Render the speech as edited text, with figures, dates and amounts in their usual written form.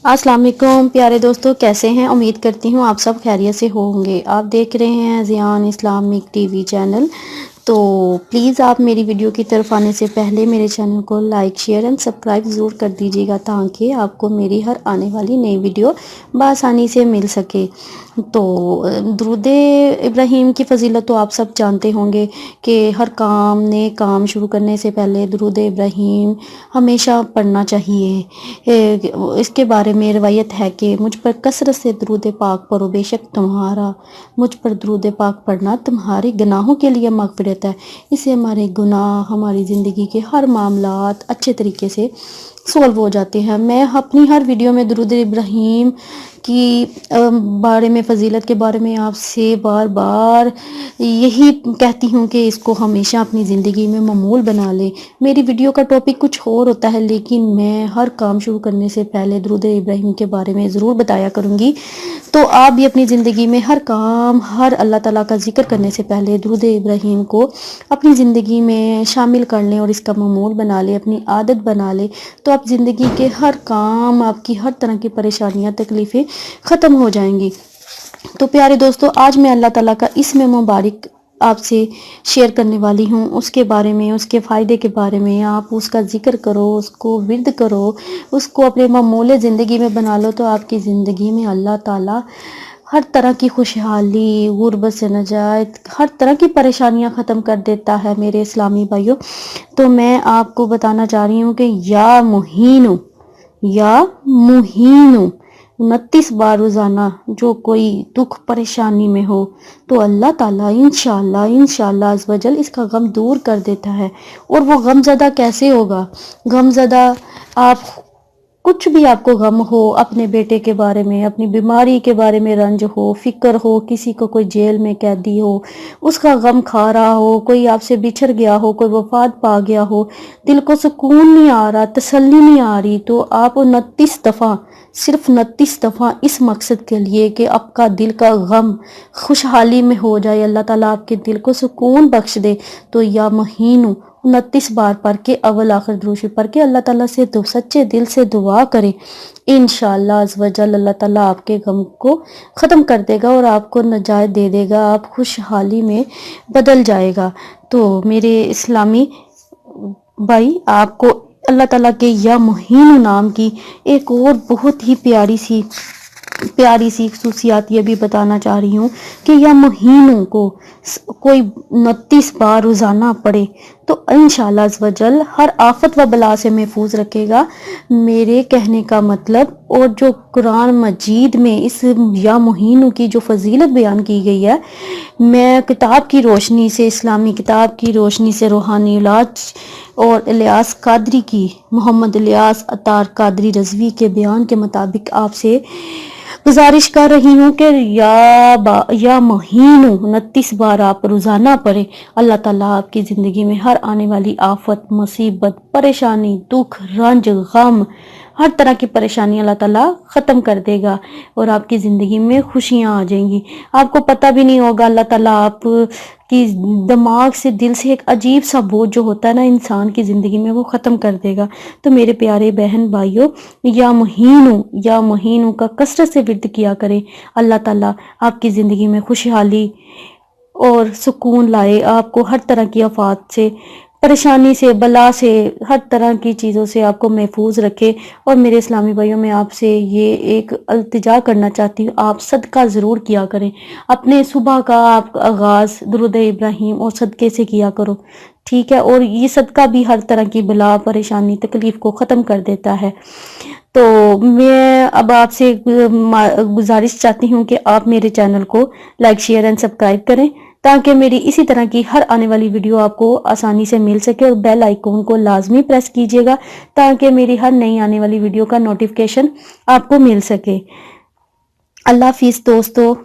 अस्सलाम वालेकुम प्यारे दोस्तों, कैसे हैं? उम्मीद करती हूँ आप सब खैरियत से होंगे। आप देख रहे हैं ज़ियान इस्लामिक टीवी चैनल। तो प्लीज़ आप मेरी वीडियो की तरफ आने से पहले मेरे चैनल को लाइक शेयर एंड सब्सक्राइब ज़रूर कर दीजिएगा, ताकि आपको मेरी हर आने वाली नई वीडियो बआसानी से मिल सके। तो दुरूद इब्राहीम की फ़जीलत तो आप सब जानते होंगे कि हर काम शुरू करने से पहले दुरूद इब्राहीम हमेशा पढ़ना चाहिए। इसके बारे में रवायत है कि मुझ पर कसरत से दुरूद पाक पढ़ो, बेशक तुम्हारा मुझ पर दुरूद पाक पढ़ना तुम्हारे गुनाहों के लिए मग़फ़िरत है। इससे हमारे गुनाह, हमारी ज़िंदगी के हर मामलात अच्छे तरीके से सॉल्व हो जाते हैं। मैं अपनी हर वीडियो में दुरूद इब्राहीम की बारे में, फ़जीलत के बारे में आपसे बार बार यही कहती हूँ कि इसको हमेशा अपनी ज़िंदगी में मामूल बना ले। मेरी वीडियो का टॉपिक कुछ और होता है, लेकिन मैं हर काम शुरू करने से पहले दुरूद इब्राहीम के बारे में ज़रूर बताया करूँगी। तो आप भी अपनी ज़िंदगी में हर काम, हर अल्लाह ताला का ज़िक्र करने से पहले दुरूद इब्राहीम को अपनी ज़िंदगी में शामिल कर लें और इसका मामूल बना लें, अपनी आदत बना लें। तो आप ज़िंदगी के हर काम, आपकी हर तरह की परेशानियाँ, तकलीफ़ें ख़त्म हो जाएंगी। तो प्यारे दोस्तों, आज मैं अल्लाह ताला का इसमें मुबारक आपसे शेयर करने वाली हूँ। उसके बारे में, उसके फ़ायदे के बारे में आप उसका ज़िक्र करो, उसको विर्द करो, उसको अपने मामूल ज़िंदगी में बना लो, तो आपकी ज़िंदगी में अल्लाह ताला हर तरह की खुशहाली, गुर्बत से नजात, हर तरह की परेशानियां ख़त्म कर देता है मेरे इस्लामी भाइयों। तो मैं आपको बताना चाह रही हूँ कि या मुहीनु 29 बार रोज़ाना जो कोई दुख परेशानी में हो, तो अल्लाह ताला इंशाअल्लाह अज़्वजल इसका गम दूर कर देता है। और वो गमज़दा कैसे होगा? गमज़दा आप कुछ भी, आपको गम हो, अपने बेटे के बारे में, अपनी बीमारी के बारे में रंज हो, फ़िक्र हो, किसी को कोई जेल में कैदी हो उसका गम खा रहा हो, कोई आपसे बिछड़ गया हो, कोई वफात पा गया हो, दिल को सुकून नहीं आ रहा, तसल्ली नहीं आ रही, तो आप 29 दफ़ा, सिर्फ 29 दफ़ा इस मकसद के लिए कि आपका दिल का गम खुशहाली में हो जाए, अल्लाह ताला आपके दिल को सुकून बख्श दे, तो या महीनों 29 बार पढ़ के अव्वल आखिर दुरूद पढ़ के अल्लाह ताला से सच्चे दिल से दुआ करें। इंशाअल्लाह अज़्वजल अल्लाह ताला आपके गम को ख़त्म कर देगा और आपको नजात दे देगा, आप खुशहाली में बदल जाएगा। तो मेरे इस्लामी भाई, आपको अल्लाह ताला के या मुहीन नाम की एक और बहुत ही प्यारी सी खसूसियात ये भी बताना चाह रही हूँ कि या महीनों को कोई 29 बार रोज़ाना पढ़े तो इंशाअल्लाह अज़्वजल हर आफत व बला से महफूज रखेगा। मेरे कहने का मतलब, और जो कुरान मजीद में इस या महीनों की जो फजीलत बयान की गई है, मैं किताब की रोशनी से, इस्लामी किताब की रोशनी से, रूहानी इलाज और इलियास कादरी की, मोहम्मद इलियास अतार कादरी रज़वी के बयान के मुताबिक आपसे गुजारिश कर रही हूँ कि या महीनों 29 बार आप रोज़ाना पढ़ें। अल्लाह ताला आपकी ज़िंदगी में हर आने वाली आफत, मुसीबत, परेशानी, दुख, रंज, गम, हर तरह की परेशानी अल्लाह ताला ख़त्म कर देगा और आपकी ज़िंदगी में खुशियाँ आ जाएंगी। आपको पता भी नहीं होगा, अल्लाह ताला आपकी दिमाग से, दिल से एक अजीब सा बोझ जो होता है ना इंसान की ज़िंदगी में, वो ख़त्म कर देगा। तो मेरे प्यारे बहन भाइयों, या महीनों का कसरत से विर्द किया करें। अल्लाह ताला आपकी ज़िंदगी में खुशहाली और सुकून लाए, आपको हर तरह की आफत से, परेशानी से, बला से, हर तरह की चीज़ों से आपको महफूज रखे। और मेरे इस्लामी भाइयों, मैं आपसे ये एक इल्तिजा करना चाहती हूँ, आप सदका ज़रूर किया करें। अपने सुबह का आप आगाज़ दुरूद इब्राहीम और सदक़े से किया करो, ठीक है? और ये सदका भी हर तरह की बला, परेशानी, तकलीफ़ को ख़त्म कर देता है। तो मैं अब आपसे गुजारिश चाहती हूँ कि आप मेरे चैनल को लाइक शेयर एंड सब्सक्राइब करें, ताकि मेरी इसी तरह की हर आने वाली वीडियो आपको आसानी से मिल सके। और बेल आइकॉन को लाजमी प्रेस कीजिएगा, ताकि मेरी हर नई आने वाली वीडियो का नोटिफिकेशन आपको मिल सके। अल्लाह हाफिज़ दोस्तों।